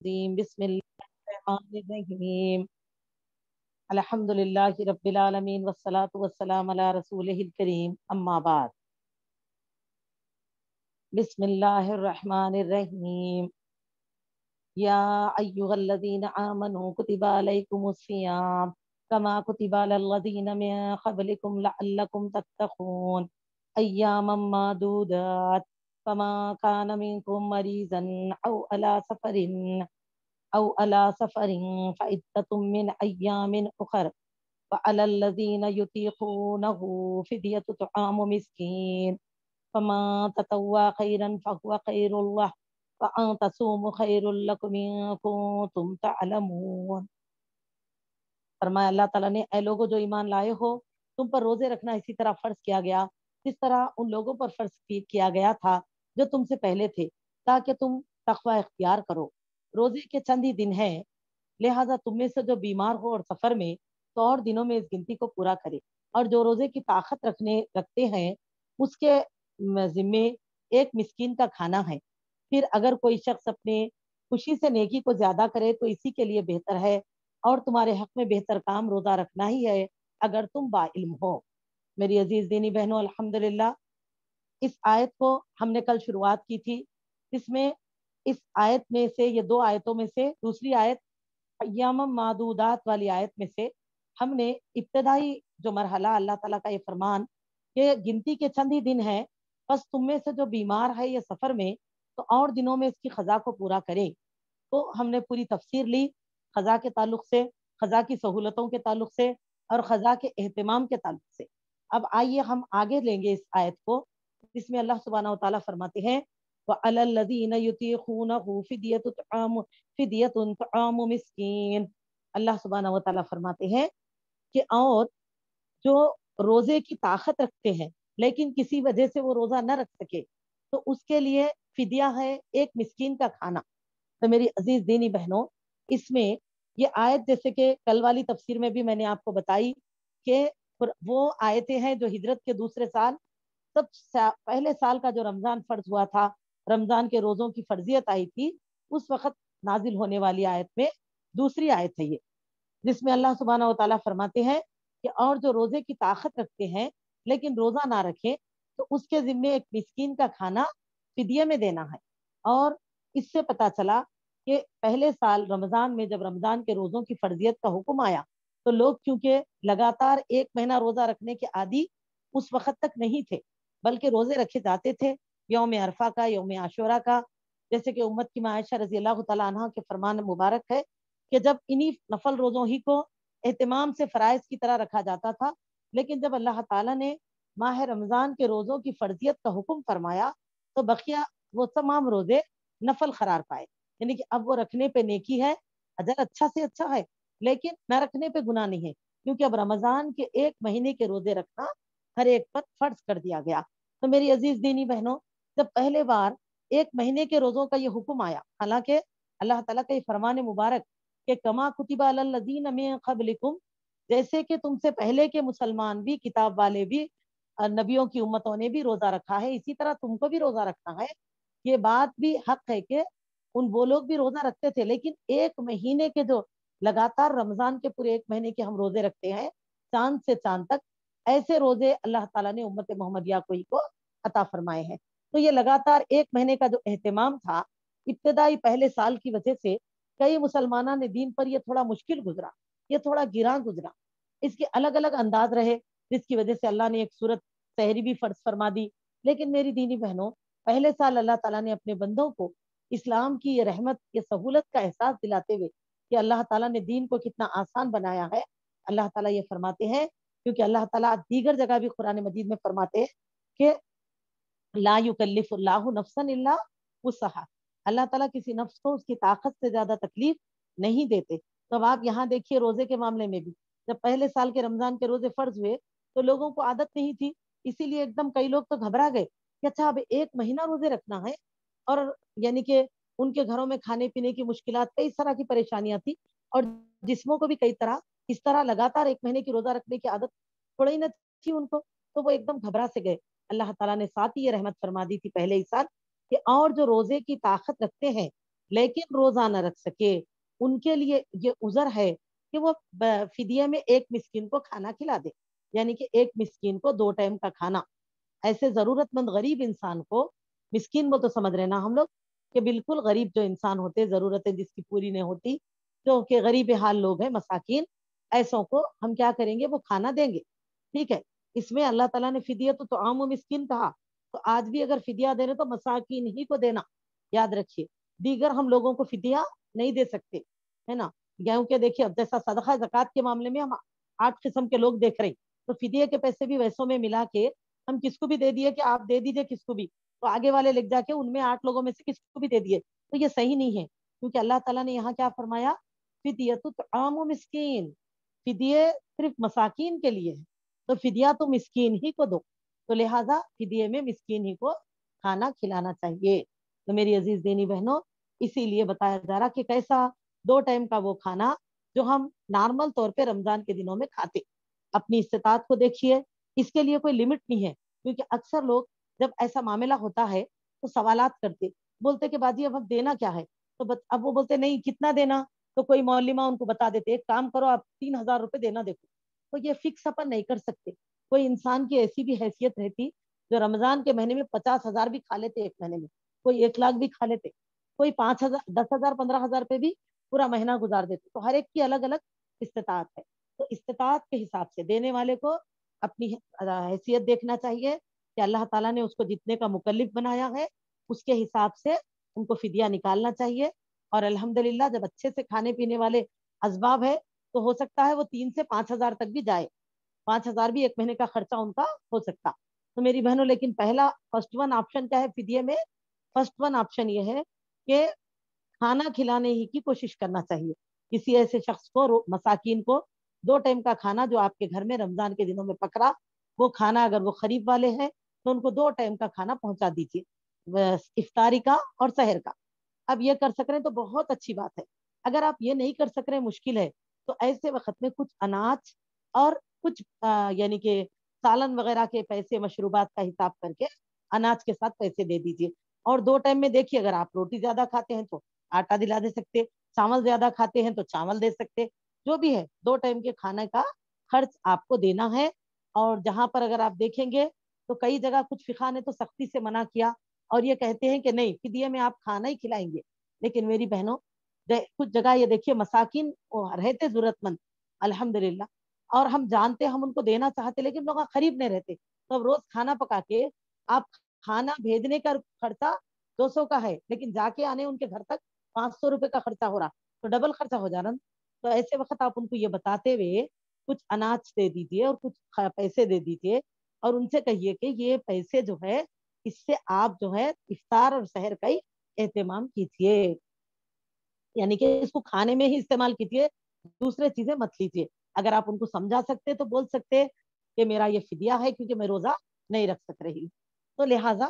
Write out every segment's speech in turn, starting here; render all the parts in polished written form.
الرجیم بسم اللہ الرحمن الرحیم الحمدللہ رب العالمین والصلاة والسلام علی رسولہ الکریم اما بعد بسم اللہ الرحمن الرحیم یا ایہا الذین آمنوا کتب علیکم الصیام کما کتب علی الذین من قبلکم لعلکم تتقون ایاما معدودات فما كان منكم مريضا أو على سفر فعدة من أيام أخر وعلى الذين يطيقونه فدية طعام مسكين فما تطوع خيرا فهو خير الله وأن تصوموا خير لكم إن كنتم تعلمون۔ فرمایا اللہ تعالیٰ نے اے لوگو جو ایمان لائے ہو تم پر روزے رکھنا اسی طرح فرض کیا گیا جس طرح ان لوگوں پر فرض کیا گیا تھا جو تم سے پہلے تھے تاکہ تم تقوی اختیار کرو۔ روزے کے چند ہی دن ہیں، لہذا تم میں سے جو بیمار ہو اور سفر میں تو اور دنوں میں اس گنتی کو پورا کرے، اور جو روزے کی طاقت رکھتے ہیں اس کے ذمے ایک مسکین کا کھانا ہے۔ پھر اگر کوئی شخص اپنے خوشی سے نیکی کو زیادہ کرے تو اسی کے لیے بہتر ہے، اور تمہارے حق میں بہتر کام روزہ رکھنا ہی ہے اگر تم با علم ہو۔ میری عزیز دینی بہنوں، الحمدللہ اس آیت کو ہم نے کل شروعات کی تھی، جس میں اس آیت میں سے یہ دو آیتوں میں سے دوسری آیت ایام معدودات والی آیت میں سے ہم نے ابتدائی جو مرحلہ اللہ تعالیٰ کا یہ فرمان کہ گنتی کے چند ہی دن ہیں، بس تم میں سے جو بیمار ہے یہ سفر میں تو اور دنوں میں اس کی قضا کو پورا کرے، تو ہم نے پوری تفسیر لی قضا کے تعلق سے، قضا کی سہولتوں کے تعلق سے اور قضا کے اہتمام کے تعلق سے۔ اب آئیے ہم آگے لیں گے اس آیت کو، جس میں اللہ سبحانہ وتعالیٰ فرماتے ہیں وَعَلَى الَّذِينَ يُطِيقُونَهُ فِدْيَةٌ طَعَامُ مِسْكِينٍ۔ اللہ سبحانہ وتعالیٰ فرماتے ہیں کہ اور جو روزے کی طاقت رکھتے ہیں لیکن کسی وجہ سے وہ روزہ نہ رکھ سکے تو اس کے لیے فدیہ ہے ایک مسکین کا کھانا۔ تو میری عزیز دینی بہنوں، اس میں یہ آیت جیسے کہ کل والی تفسیر میں بھی میں نے آپ کو بتائی کہ وہ آیتیں ہیں جو ہجرت کے دوسرے سال پہلے سال کا جو رمضان فرض ہوا تھا، رمضان کے روزوں کی فرضیت آئی تھی، اس وقت نازل ہونے والی آیت میں دوسری آیت ہے یہ، جس میں اللہ سبحانہ وتعالیٰ فرماتے ہیں کہ اور جو روزے کی طاقت رکھتے ہیں لیکن روزہ نہ رکھے تو اس کے ذمے ایک مسکین کا کھانا فدیے میں دینا ہے۔ اور اس سے پتہ چلا کہ پہلے سال رمضان میں جب رمضان کے روزوں کی فرضیت کا حکم آیا تو لوگ کیونکہ لگاتار ایک مہینہ روزہ رکھنے کے عادی اس وقت تک نہیں تھے، بلکہ روزے رکھے جاتے تھے یوم عرفہ کا، یوم عاشورہ کا، جیسے کہ امت کی ماں عائشہ رضی اللہ تعالیٰ عنہ کے فرمان مبارک ہے کہ جب انہی نفل روزوں ہی کو اہتمام سے فرائض کی طرح رکھا جاتا تھا، لیکن جب اللہ تعالیٰ نے ماہ رمضان کے روزوں کی فرضیت کا حکم فرمایا تو بقیہ وہ تمام روزے نفل قرار پائے، یعنی کہ اب وہ رکھنے پہ نیکی ہے، اجر اچھا سے اچھا ہے، لیکن نہ رکھنے پہ گناہ نہیں ہے، کیونکہ اب رمضان کے ایک مہینے کے روزے رکھنا ہر ایک پر فرض کر دیا گیا۔ تو میری عزیز دینی بہنوں، جب پہلے بار ایک مہینے کے روزوں کا یہ حکم آیا، حالانکہ اللہ تعالیٰ کا یہ فرمان مبارک کہ کما کتب علی الذین من قبلکم، جیسے کہ تم سے پہلے کے مسلمان بھی، کتاب والے بھی، نبیوں کی امتوں نے بھی روزہ رکھا ہے، اسی طرح تم کو بھی روزہ رکھنا ہے۔ یہ بات بھی حق ہے کہ وہ لوگ بھی روزہ رکھتے تھے، لیکن ایک مہینے کے جو لگاتار رمضان کے پورے ایک مہینے کے ہم روزے رکھتے ہیں چاند سے چاند تک، ایسے روزے اللہ تعالیٰ نے امت محمدیہ کو عطا فرمائے ہیں۔ تو یہ لگاتار ایک مہینے کا جو اہتمام تھا ابتدائی پہلے سال کی وجہ سے کئی مسلمانوں نے دین پر یہ تھوڑا مشکل گزرا، یہ تھوڑا گراں گزرا، اس کے الگ الگ انداز رہے، جس کی وجہ سے اللہ نے ایک صورت سحری بھی فرض فرما دی۔ لیکن میری دینی بہنوں، پہلے سال اللہ تعالیٰ نے اپنے بندوں کو اسلام کی یہ رحمت، یہ سہولت کا احساس دلاتے ہوئے کہ اللہ تعالیٰ نے دین کو کتنا آسان بنایا ہے، اللہ تعالیٰ یہ فرماتے ہیں، کیونکہ اللہ تعالیٰ دیگر جگہ بھی قرآن مجید میں فرماتے ہیں کہ لا یکلف اللہ نفسا الا وسعہا، اللہ تعالیٰ کسی نفس کو اس کی طاقت سے زیادہ تکلیف نہیں دیتے۔ تو اب آپ یہاں دیکھیے روزے کے معاملے میں بھی جب پہلے سال کے رمضان کے روزے فرض ہوئے تو لوگوں کو عادت نہیں تھی، اسی لیے ایک دم کئی لوگ تو گھبرا گئے کہ اچھا اب ایک مہینہ روزے رکھنا ہے، اور یعنی کہ ان کے گھروں میں کھانے پینے کی مشکلات، کئی طرح کی پریشانیاں تھی، اور جسموں کو بھی کئی طرح اس طرح لگاتار ایک مہینے کی روزہ رکھنے کی عادت تھوڑی نہ تھی ان کو، تو وہ ایک دم گھبرا سے گئے۔ اللہ تعالیٰ نے ساتھ ہی یہ رحمت فرما دی تھی پہلے ہی سال کہ اور جو روزے کی طاقت رکھتے ہیں لیکن روزہ نہ رکھ سکے، ان کے لیے یہ عذر ہے کہ وہ فدیے میں ایک مسکین کو کھانا کھلا دے، یعنی کہ ایک مسکین کو 2 ٹائم کا کھانا. ایسے ضرورت مند غریب انسان کو، مسکین وہ تو سمجھ رہے نا ہم لوگ کہ بالکل غریب جو انسان ہوتے، ضرورتیں جس کی پوری نہیں ہوتی، جو کہ غریب حال لوگ ہیں، مساکین، ایسوں کو ہم کیا کریں گے، وہ کھانا دیں گے. ٹھیک ہے، اس میں اللہ تعالیٰ نے فدیہ تو عام و مسکین کہا، تو آج بھی اگر فدیہ دے رہے تو مساکین ہی کو دینا، یاد رکھیے. دیگر ہم لوگوں کو فدیہ نہیں دے سکتے، ہے نا. گیہوں کے دیکھیے اب جیسا صدقہ زکوٰۃ کے معاملے میں ہم 8 قسم کے لوگ دیکھ رہے ہیں، تو فدیے کے پیسے بھی ویسوں میں ملا کے ہم کس کو بھی دے دیے کہ آپ دے دیجئے کس کو بھی، تو آگے والے لکھ جا کے ان میں 8 لوگوں میں سے کس کو بھی دے دیے، تو یہ صحیح نہیں ہے. کیونکہ اللہ تعالیٰ نے یہاں کیا فرمایا، فدیۃ طعام مسکین، فدیے صرف مساکین کے لیے ہے، تو فدیہ تو مسکین ہی کو دو، تو لہٰذا فدیے میں مسکین ہی کو کھانا کھلانا چاہیے. تو میری عزیز دینی بہنوں، اسی لیے بتایا جا رہا کہ کیسا 2 ٹائم کا وہ کھانا جو ہم نارمل طور پہ رمضان کے دنوں میں کھاتے. اپنی استطاعت کو دیکھیے، اس کے لیے کوئی لمٹ نہیں ہے، کیونکہ اکثر لوگ جب ایسا معاملہ ہوتا ہے تو سوالات کرتے، بولتے کہ باجی اب دینا کیا ہے، تو اب وہ بولتے نہیں کتنا دینا، تو کوئی معلمہ ان کو بتا دیتے ایک کام کرو آپ 3,000 روپے دینا دیکھو. تو یہ فکس اپن نہیں کر سکتے. کوئی انسان کی ایسی بھی حیثیت رہتی جو رمضان کے مہینے میں 50,000 بھی کھا لیتے ایک مہینے میں، کوئی 1 لاکھ بھی کھا لیتے، کوئی 5,000 10,000 15,000 پہ بھی پورا مہینہ گزار دیتے. تو ہر ایک کی الگ الگ استطاعت ہے، تو استطاعت کے حساب سے دینے والے کو اپنی حیثیت دیکھنا چاہیے کہ اللہ تعالیٰ نے اس کو جتنے کا مکلف بنایا ہے اس کے حساب سے ان کو فدیہ نکالنا چاہیے. اور الحمدللہ جب اچھے سے کھانے پینے والے اسباب ہے تو ہو سکتا ہے وہ 3 سے 5,000 تک بھی جائے، 5,000 بھی ایک مہینے کا خرچہ ان کا ہو سکتا. تو میری بہنوں لیکن پہلا فرسٹ ون آپشن کیا ہے فدیے میں، فرسٹ ون آپشن یہ ہے کہ کھانا کھلانے ہی کی کوشش کرنا چاہیے. کسی ایسے شخص کو، مساکین کو 2 ٹائم کا کھانا جو آپ کے گھر میں رمضان کے دنوں میں پکڑا، وہ کھانا اگر وہ قریب والے ہیں تو ان کو 2 ٹائم کا کھانا پہنچا دیجیے، افطاری کا اور سحر کا. اب یہ کر سک رہے ہیں تو بہت اچھی بات ہے. اگر آپ یہ نہیں کر سک رہے، مشکل ہے، تو ایسے وقت میں کچھ اناج اور کچھ یعنی کہ سالن وغیرہ کے پیسے، مشروبات کا حساب کر کے اناج کے ساتھ پیسے دے دیجیے. اور 2 ٹائم میں دیکھیے اگر آپ روٹی زیادہ کھاتے ہیں تو آٹا دلا دے سکتے، چاول زیادہ کھاتے ہیں تو چاول دے سکتے، جو بھی ہے 2 ٹائم کے کھانے کا خرچ آپ کو دینا ہے. اور جہاں پر اگر آپ دیکھیں گے تو کئی جگہ کچھ فقہ نے تو سختی سے منع کیا اور یہ کہتے ہیں کہ نہیں فدیے میں آپ کھانا ہی کھلائیں گے. لیکن میری بہنوں کچھ جگہ یہ دیکھیے مساکین رہتے ضرورت مند الحمدللہ، اور ہم جانتے ہم ان کو دینا چاہتے لیکن لوگ قریب نہیں رہتے، تو اب روز کھانا پکا کے آپ کھانا بھیجنے کا خرچہ 200 کا ہے لیکن جا کے آنے ان کے گھر تک 500 روپے کا خرچہ ہو رہا، تو ڈبل خرچہ ہو جا رہا. تو ایسے وقت آپ ان کو یہ بتاتے ہوئے کچھ اناج دے دیجیے اور کچھ پیسے دے دیجیے اور ان سے کہیے کہ یہ پیسے جو ہے اس سے آپ جو ہے افطار اور سحر کا ہی اہتمام کیجیے، یعنی کہ اس کو کھانے میں ہی استعمال کیجیے، دوسرے چیزیں مت لیجیے. اگر آپ ان کو سمجھا سکتے تو بول سکتے کہ میرا یہ فدیہ ہے کیونکہ میں روزہ نہیں رکھ سک رہی، تو لہٰذا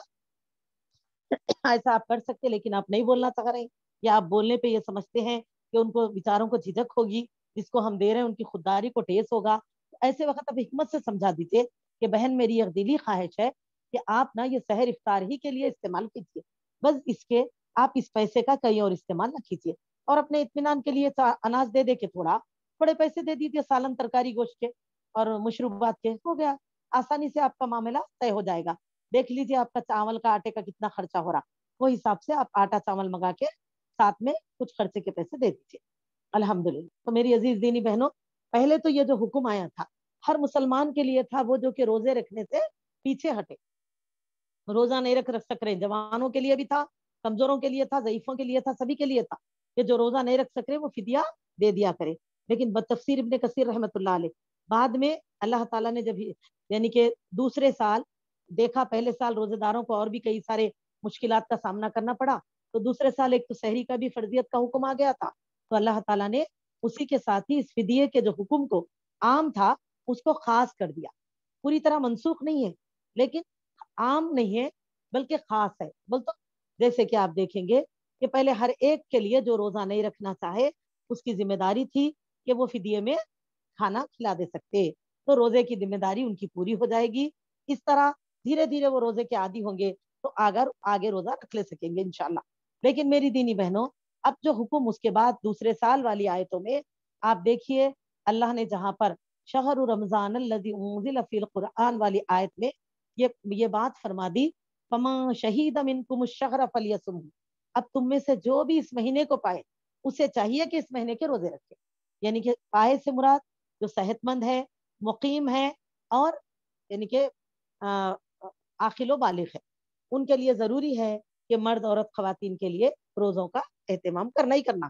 ایسا آپ کر سکتے. لیکن آپ نہیں بولنا چاہ رہے یا آپ بولنے پہ یہ سمجھتے ہیں کہ ان کو بیچاروں کو جھجک ہوگی، جس کو ہم دے رہے ہیں ان کی خودداری کو ٹیس ہوگا، ایسے وقت اب حکمت سے سمجھا دیجیے کہ بہن میری ایک دلی خواہش ہے کہ آپ نا یہ سحر افطار ہی کے لیے استعمال کیجیے، بس اس کے آپ اس پیسے کا کہیں اور استعمال نہ کیجیے. اور اپنے اطمینان کے لیے اناج دے دے کے تھوڑے پیسے دے دیجیے سالن ترکاری گوشت کے اور مشروبات کے، ہو گیا، آسانی سے آپ کا معاملہ طے ہو جائے گا. دیکھ لیجیے آپ کا چاول کا آٹے کا کتنا خرچہ ہو رہا، وہ حساب سے آپ آٹا چاول منگا کے ساتھ میں کچھ خرچے کے پیسے دے دیجیے الحمدللہ. تو میری عزیز دینی بہنوں، پہلے تو یہ جو حکم آیا تھا ہر مسلمان کے لیے تھا، وہ جو کہ روزے رکھنے سے پیچھے ہٹے، روزہ نہیں رکھ سک رہے، جوانوں کے لیے بھی تھا، کمزوروں کے لیے تھا، ضعیفوں کے لیے تھا، سبھی کے لیے تھا کہ جو روزہ نہیں رکھ سک رہے وہ فدیہ دے دیا کرے. لیکن بتفسیر ابن کثیر رحمۃ اللہ علیہ بعد میں اللہ تعالیٰ نے جب یعنی کہ دوسرے سال دیکھا، پہلے سال روزے داروں کو اور بھی کئی سارے مشکلات کا سامنا کرنا پڑا، تو دوسرے سال ایک تو سحری کا بھی فرضیت کا حکم آ گیا تھا، تو اللہ تعالیٰ نے اسی کے ساتھ ہی اس فدیے کے جو حکم کو عام تھا اس کو خاص کر دیا. پوری طرح منسوخ نہیں ہے لیکن عام نہیں ہے بلکہ خاص ہے. بولتا جیسے کہ آپ دیکھیں گے کہ پہلے ہر ایک کے لیے جو روزہ نہیں رکھنا چاہے اس کی ذمہ داری تھی کہ وہ فدیے میں کھانا کھلا دے سکتے، تو روزے کی ذمہ داری ان کی پوری ہو جائے گی. اس طرح دھیرے دھیرے وہ روزے کے عادی ہوں گے تو اگر آگے روزہ رکھ لے سکیں گے انشاءاللہ. لیکن میری دینی بہنوں اب جو حکم اس کے بعد دوسرے سال والی آیتوں میں آپ دیکھیے، اللہ نے جہاں پر شہر رمضان الذی انزل فی القرآن والی آیت میں یہ بات فرما دی، فمن شہید منکم الشہر فلیصم، اب تم میں سے جو بھی اس مہینے کو پائے اسے چاہیے کہ اس مہینے کے روزے رکھے. یعنی کہ پائے سے مراد جو صحت مند ہے، مقیم ہے، اور یعنی کہ عاقل و بالغ ہے، ان کے لیے ضروری ہے کہ مرد عورت خواتین کے لیے روزوں کا اہتمام کرنا ہی کرنا.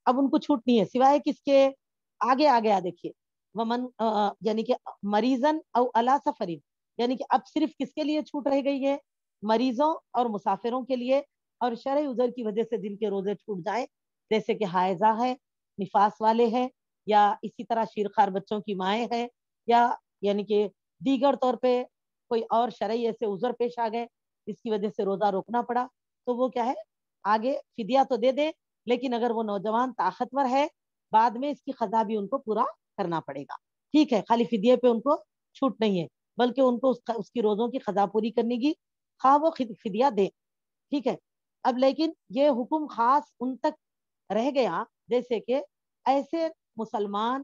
اب ان کو چھوٹ نہیں ہے سوائے کس کے؟ آگے آگے دیکھیے، ومن یعنی کہ مریضن او علی سفرین، یعنی کہ اب صرف کس کے لیے چھوٹ رہ گئی ہے؟ مریضوں اور مسافروں کے لیے، اور شرعی عذر کی وجہ سے جن کے روزے چھوٹ جائیں، جیسے کہ حائضہ ہے، نفاس والے ہیں، یا اسی طرح شیرخوار بچوں کی مائیں ہیں، یا یعنی کہ دیگر طور پہ کوئی اور شرعی ایسے عذر پیش آ گئے جس کی وجہ سے روزہ روکنا پڑا، تو وہ کیا ہے؟ آگے فدیہ تو دے دیں، لیکن اگر وہ نوجوان طاقتور ہے بعد میں اس کی قضا بھی ان کو پورا کرنا پڑے گا. ٹھیک ہے، خالی فدیے پہ ان کو چھوٹ نہیں ہے، بلکہ ان کو اس کی روزوں کی قضا پوری کرنے کی، خواہ وہ فدیہ دے. ٹھیک ہے. اب لیکن یہ حکم خاص ان تک رہ گیا جیسے کہ ایسے مسلمان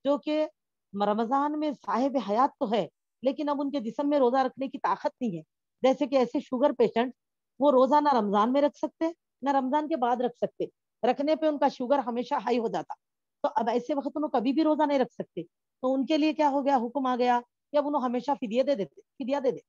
جو کہ رمضان میں صاحب حیات تو ہے لیکن اب ان کے جسم میں روزہ رکھنے کی طاقت نہیں ہے، جیسے کہ ایسے شوگر پیشنٹ، وہ روزہ نہ رمضان میں رکھ سکتے نہ رمضان کے بعد رکھ سکتے، رکھنے پہ ان کا شوگر ہمیشہ ہائی ہو جاتا، تو اب ایسے وقت انہوں کبھی بھی روزہ نہیں رکھ سکتے، تو ان کے لیے کیا ہو گیا؟ حکم آ گیا کہ اب انہوں ہمیشہ فدیہ دے دیتے، فدیہ دے دے.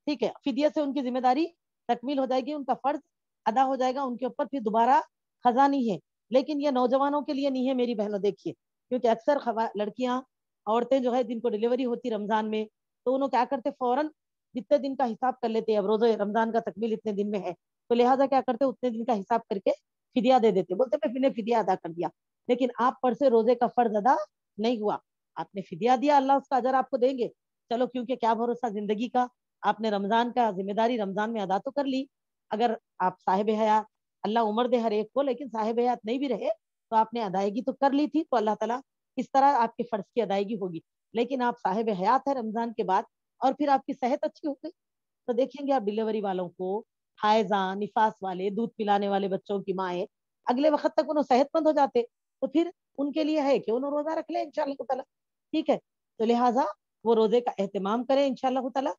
ٹھیک ہے، فدیہ سے ان کی ذمہ داری تکمیل ہو جائے گی، ان کا فرض ادا ہو جائے گا، ان کے اوپر پھر دوبارہ قضا نہیں ہے. لیکن یہ نوجوانوں کے لیے نہیں ہے میری بہنوں، دیکھیے، کیونکہ اکثر لڑکیاں، عورتیں جو ہے جن کو ڈلیوری ہوتی رمضان میں، تو انہوں کیا کرتے؟ فوراً جتنے دن کا حساب کر لیتے، اب روزہ رمضان کا تکمیل اتنے دن میں ہے، تو لہٰذا کیا کرتے؟ اتنے دن کا حساب کر کے فدیہ دے دیتے، بولتے میں نے فدیہ ادا کر دیا. لیکن آپ پر سے روزے کا فرض ادا نہیں ہوا، آپ نے فدیہ دیا، اللہ اس کا اجر آپ کو دیں گے. چلو، کیونکہ کیا بھروسہ زندگی کا، آپ نے رمضان کا ذمہ داری رمضان میں ادا تو کر لی. اگر آپ صاحب حیات، اللہ عمر دے ہر ایک کو، لیکن صاحب حیات نہیں بھی رہے تو آپ نے ادائیگی تو کر لی تھی، تو اللہ تعالیٰ اس طرح آپ کے فرض کی ادائیگی ہوگی. لیکن آپ صاحب حیات ہے رمضان کے بعد، اور پھر آپ کی صحت اچھی ہو گئی، تو دیکھیں گے آپ ڈلیوری والوں کو، حائضہ، نفاس والے، دودھ پلانے والے بچوں کی مائیں، اگلے وقت تک انہوں صحت مند ہو جاتے، تو پھر ان کے لیے ہے کہ انہوں روزہ رکھ لیں انشاءاللہ تعالیٰ. ٹھیک ہے، تو لہٰذا وہ روزے کا اہتمام کریں انشاءاللہ تعالیٰ.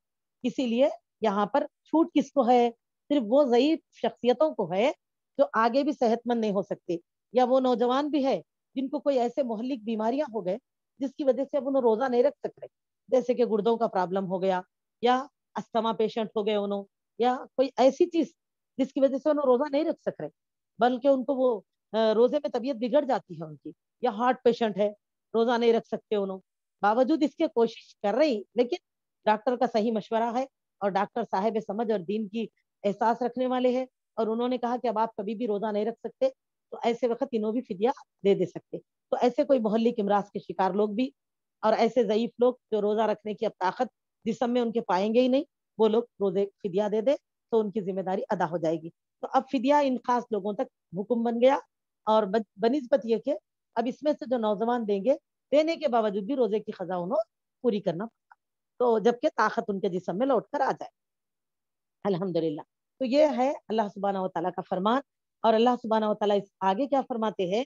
اسی لیے یہاں پر چھوٹ کس کو ہے؟ صرف وہ ضعیف شخصیتوں کو ہے جو آگے بھی صحت مند نہیں ہو سکتے، یا وہ نوجوان بھی ہے جن کو کوئی ایسے مہلک بیماریاں ہو گئے جس کی وجہ سے اب انہوں روزہ نہیں رکھ سکتے، جیسے کہ گردوں کا پرابلم ہو گیا، یا استھما پیشنٹ ہو گئے انہوں، یا کوئی ایسی چیز جس کی وجہ سے انہوں روزہ نہیں رکھ سک رہے، بلکہ ان کو وہ روزے میں طبیعت بگڑ جاتی ہے ان کی، یا ہارٹ پیشنٹ ہے، روزہ نہیں رکھ سکتے انہوں، باوجود اس کے کوشش کر رہی، لیکن ڈاکٹر کا صحیح مشورہ ہے، اور ڈاکٹر صاحب سمجھ اور دین کی احساس رکھنے والے ہیں، اور انہوں نے کہا کہ اب آپ کبھی بھی روزہ نہیں رکھ سکتے، تو ایسے وقت انہوں بھی فدیہ دے سکتے. تو ایسے کوئی محلک امراض کے شکار لوگ بھی، اور ایسے ضعیف لوگ جو روزہ رکھنے کی اب طاقت جسم میں ان کے پائیں گے ہی نہیں، وہ لوگ روزے فدیہ دے دے تو ان کی ذمہ داری ادا ہو جائے گی. تو اب فدیہ ان خاص لوگوں تک حکم بن گیا، اور بنسبت یہ کہ اب اس میں سے جو نوجوان دیں گے، دینے کے باوجود بھی روزے کی قضا انہوں پوری کرنا پڑتا، تو جبکہ طاقت ان کے جسم میں لوٹ کر آ جائے. الحمدللہ. تو یہ ہے اللہ سبحانہ و تعالیٰ کا فرمان. اور اللہ سبحانہ و تعالیٰ اس آگے کیا فرماتے ہیں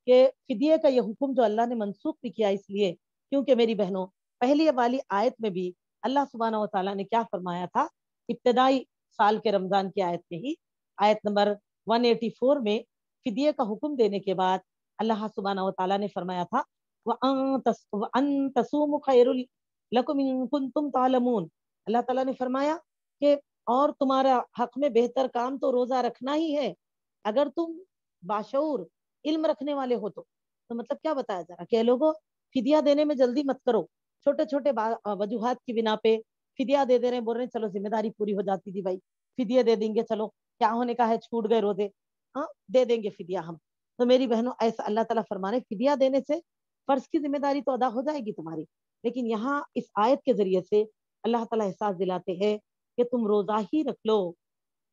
کہ فدیے کا یہ حکم جو اللہ نے منسوخ بھی کیا اس لیے کیونکہ میری بہنوں، پہلی والی آیت میں بھی اللہ سبحانہ و تعالیٰ نے کیا فرمایا تھا؟ ابتدائی سال کے رمضان کی آیت میں ہی، آیت نمبر 184 میں فدیے کا حکم دینے کے بعد اللہ سبحانہ و تعالیٰ نے فرمایا تھا وَأَن تَصُومُوا خَيْرٌ لَكُمْ إِن كُنتُمْ تَعْلَمُونَ. اللہ تعالیٰ نے فرمایا کہ اور تمہارا حق میں بہتر کام تو روزہ رکھنا ہی ہے اگر تم باشعور علم رکھنے والے ہو. تو مطلب کیا بتایا جا رہا کہ لوگوں فدیہ دینے میں جلدی مت کرو، چھوٹے چھوٹے وجوہات کی بنا پہ فدیہ دے دے رہے ہیں، بول رہے ہیں چلو ذمہ داری پوری ہو جاتی تھی بھائی، فدیہ دے دیں گے، چلو کیا ہونے کا ہے، چھوٹ گئے روزے، ہاں دے دیں گے فدیہ ہم. تو میری بہنوں ایسا اللہ تعالیٰ فرمانے فدیہ دینے سے فرض کی ذمہ داری تو ادا ہو جائے گی تمہاری، لیکن یہاں اس آیت کے ذریعے سے اللہ تعالیٰ احساس دلاتے ہیں کہ تم روزہ ہی رکھ لو،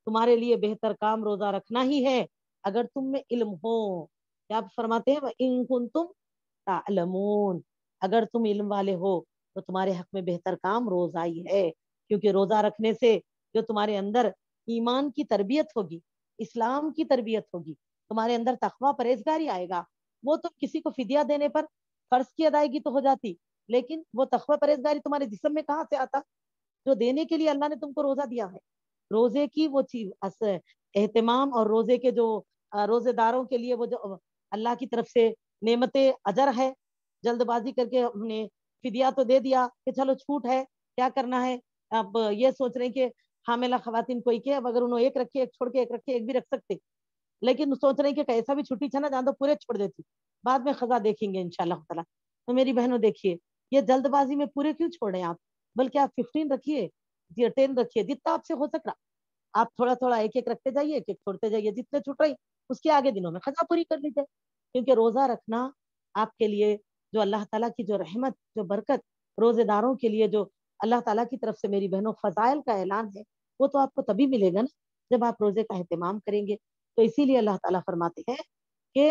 تمہارے لیے بہتر کام روزہ رکھنا ہی ہے اگر تم میں علم ہو. کیا فرماتے ہیں؟ وَإِن كُنتُمْ تَعْلَمُونَ، اگر تم علم والے ہو تو تمہارے حق میں بہتر کام روزہ ہی ہے، کیونکہ روزہ رکھنے سے جو تمہارے اندر ایمان کی تربیت ہوگی، اسلام کی تربیت ہوگی، تمہارے اندر تقویٰ پرہیزگاری آئے گا. وہ تم کسی کو فدیہ دینے پر فرض کی ادائیگی تو ہو جاتی، لیکن وہ تقویٰ پرہیزگاری تمہارے جسم میں کہاں سے آتا؟ جو دینے کے لیے اللہ نے تم کو روزہ دیا ہے. روزے کی وہ چیز اہتمام، اور روزے کے جو روزے داروں کے لیے وہ جو اللہ کی طرف سے نعمت اجر ہے، جلد بازی کر کے ہم نے فدیہ تو دے دیا کہ چلو چھوٹ ہے، کیا کرنا ہے. اب یہ سوچ رہے ہیں کہ حاملہ خواتین کوئی کہ اب اگر انہوں ایک رکھے ایک چھوڑ کے ایک رکھے ایک بھی رکھ سکتے، لیکن سوچ رہے ہیں کہ ایسا بھی چھٹی چھنا جان دو پورے چھوڑ دیتی، بعد میں خزا دیکھیں گے انشاءاللہ تعالیٰ. تو میری بہنوں دیکھیے، یہ جلد بازی میں پورے کیوں چھوڑ رہے ہیں آپ؟ بلکہ آپ 15 رکھیے، 10 رکھیے، جتنا آپ سے ہو سک رہا آپ تھوڑا تھوڑا ایک ایک رکھتے جائیے، ایک ایک چھوڑتے جائیے، جتنے چھوٹ رہی اس کے آگے دنوں میں خزا پوری کر لیجیے. کیونکہ روزہ رکھنا آپ کے لیے جو اللہ تعالیٰ کی جو رحمت، جو برکت، روزے داروں کے لیے جو اللہ تعالیٰ کی طرف سے میری بہنوں فضائل کا اعلان ہے، وہ تو آپ کو تبھی ملے گا نا جب آپ روزے کا اہتمام کریں گے. تو اسی لیے اللہ تعالیٰ فرماتے ہیں کہ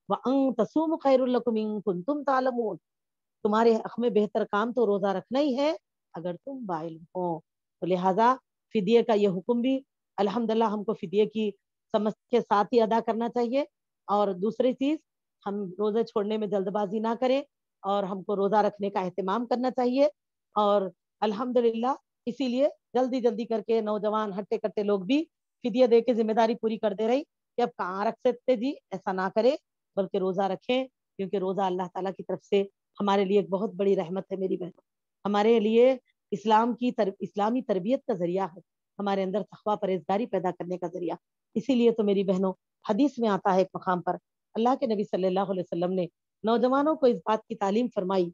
وَأَن تَصُومُوا خَيْرٌ لَكُمْ إِن كُنتُمْ تَعْلَمُونَ، تمہارے حق میں بہتر کام تو روزہ رکھنا ہی ہے اگر تم باعلم ہو. تو لہٰذا فدیے کا یہ حکم بھی الحمدللہ ہم کو فدیے کی سمجھ کے ساتھ ہی ادا کرنا چاہیے. اور دوسری چیز، ہم روزے چھوڑنے میں جلد بازی نہ کریں، اور ہم کو روزہ رکھنے کا اہتمام کرنا چاہیے. اور الحمدللہ اسی لیے جلدی جلدی کر کے نوجوان ہٹے کٹے لوگ بھی فدیہ دے کے ذمہ داری پوری کر دے رہی کہ اب کہاں رکھ سکتے جی، ایسا نہ کرے بلکہ روزہ رکھیں. کیونکہ روزہ اللہ تعالیٰ کی طرف سے ہمارے لیے ایک بہت بڑی رحمت ہے میری بہنوں، ہمارے لیے اسلامی تربیت کا ذریعہ ہے، ہمارے اندر تقویٰ پرہیزگاری پیدا کرنے کا ذریعہ. اسی لیے تو میری بہنوں حدیث میں آتا ہے ایک مقام پر اللہ کے نبی صلی اللہ علیہ وسلم نے نوجوانوں کو اس بات کی تعلیم فرمائی.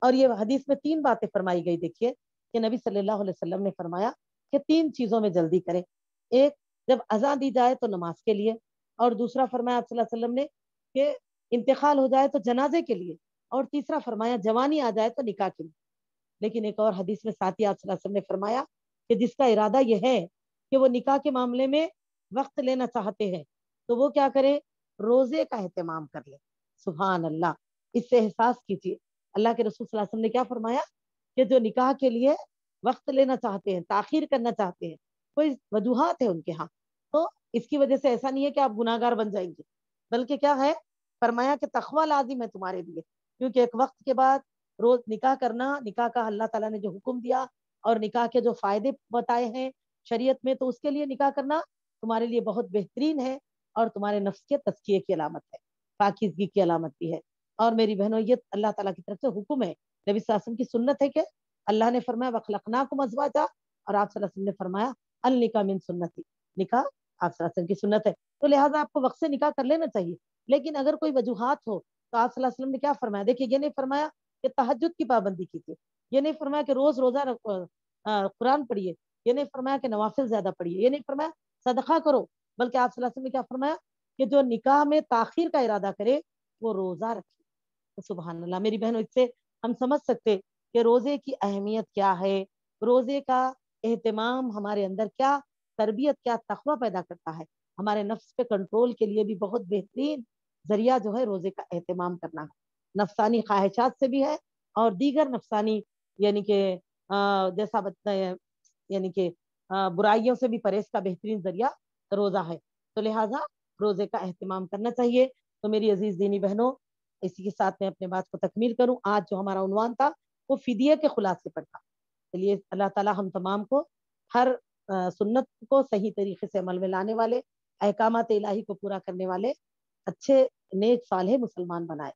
اور یہ حدیث میں 3 باتیں فرمائی گئی. دیکھیے کہ نبی صلی اللہ علیہ وسلم نے فرمایا کہ 3 چیزوں میں جلدی کریں. ایک، جب اذان دی جائے تو نماز کے لیے، اور دوسرا فرمایا صلی اللہ علیہ وسلم نے کہ انتقال ہو جائے تو جنازے کے لیے، اور تیسرا فرمایا جوانی آ جائے تو نکاح کے لیے. لیکن ایک اور حدیث میں ساتھ ہی آپ صلی اللہ علیہ وسلم نے فرمایا کہ جس کا ارادہ یہ ہے کہ وہ نکاح کے معاملے میں وقت لینا چاہتے ہیں تو وہ کیا کرے؟ روزے کا اہتمام کر لے. سبحان اللہ، اس سے احساس کیجیے اللہ کے رسول صلی اللہ علیہ وسلم نے کیا فرمایا کہ جو نکاح کے لیے وقت لینا چاہتے ہیں، تاخیر کرنا چاہتے ہیں، کوئی وجوہات ہے ان کے ہاں، تو اس کی وجہ سے ایسا نہیں ہے کہ آپ گناہگار بن جائیں گے، بلکہ کیا ہے؟ فرمایا کہ تقویٰ لازم ہے تمہارے لیے. کیونکہ ایک وقت کے بعد روز نکاح کرنا، نکاح کا اللہ تعالیٰ نے جو حکم دیا اور نکاح کے جو فائدے بتائے ہیں شریعت میں، تو اس کے لیے نکاح کرنا تمہارے لیے بہت بہترین ہے، اور تمہارے نفس کے تزکیے کی علامت ہے، پاکیزگی کی علامت بھی ہے. اور میری بہنوں یہ اللہ تعالیٰ کی طرف سے حکم ہے، نبی صلی اللہ علیہ وسلم کی سنت ہے کہ اللہ نے فرمایا وَخَلَقْنَاكُمْ أَزْوَاجًا، اور آپ صلی اللہ علیہ وسلم نے فرمایا النکاح من سنتی، نکاح آپ صلی اللہ علیہ وسلم کی سنت ہے. تو لہٰذا آپ کو وقت سے نکاح کر لینا چاہیے. لیکن اگر کوئی وجوہات ہو تو آپ صلی اللہ علیہ وسلم نے کیا فرمایا؟ دیکھیے یہ نہیں فرمایا کہ تہجد کی پابندی کیجیے، یہ نہیں فرمایا کہ روز روزہ قرآن پڑھیے، یہ نہیں فرمایا کہ نوافل زیادہ پڑھیے، یہ نہیں فرمایا صدقہ کرو، بلکہ آپ صلی اللہ علیہ وسلم نے کیا فرمایا کہ جو نکاح میں تاخیر کا ارادہ کرے وہ روزہ رکھے. سبحان اللہ میری بہنوں، اس سے ہم سمجھ سکتے کہ روزے کی اہمیت کیا ہے، روزے کا اہتمام ہمارے اندر کیا تربیت، کیا تقویٰ پیدا کرتا ہے. ہمارے نفس پہ کنٹرول کے لیے بھی بہت بہترین ذریعہ جو ہے روزے کا اہتمام کرنا ہے. نفسانی خواہشات سے بھی ہے، اور دیگر نفسانی یعنی کہ جیسا بتایا یعنی کہ برائیوں سے بھی پرہیز کا بہترین ذریعہ روزہ ہے. تو لہٰذا روزے کا اہتمام کرنا چاہیے. تو میری عزیز دینی بہنوں، اسی کے ساتھ میں اپنے بات کو تکمیل کروں. آج جو ہمارا عنوان تھا وہ فدیے کے خلاصے پر تھا. چلیے اللہ تعالیٰ ہم تمام کو ہر سنت کو صحیح طریقے سے عمل میں لانے والے، احکامات الہی کو پورا کرنے والے اچھے نیک صالح مسلمان بنائے.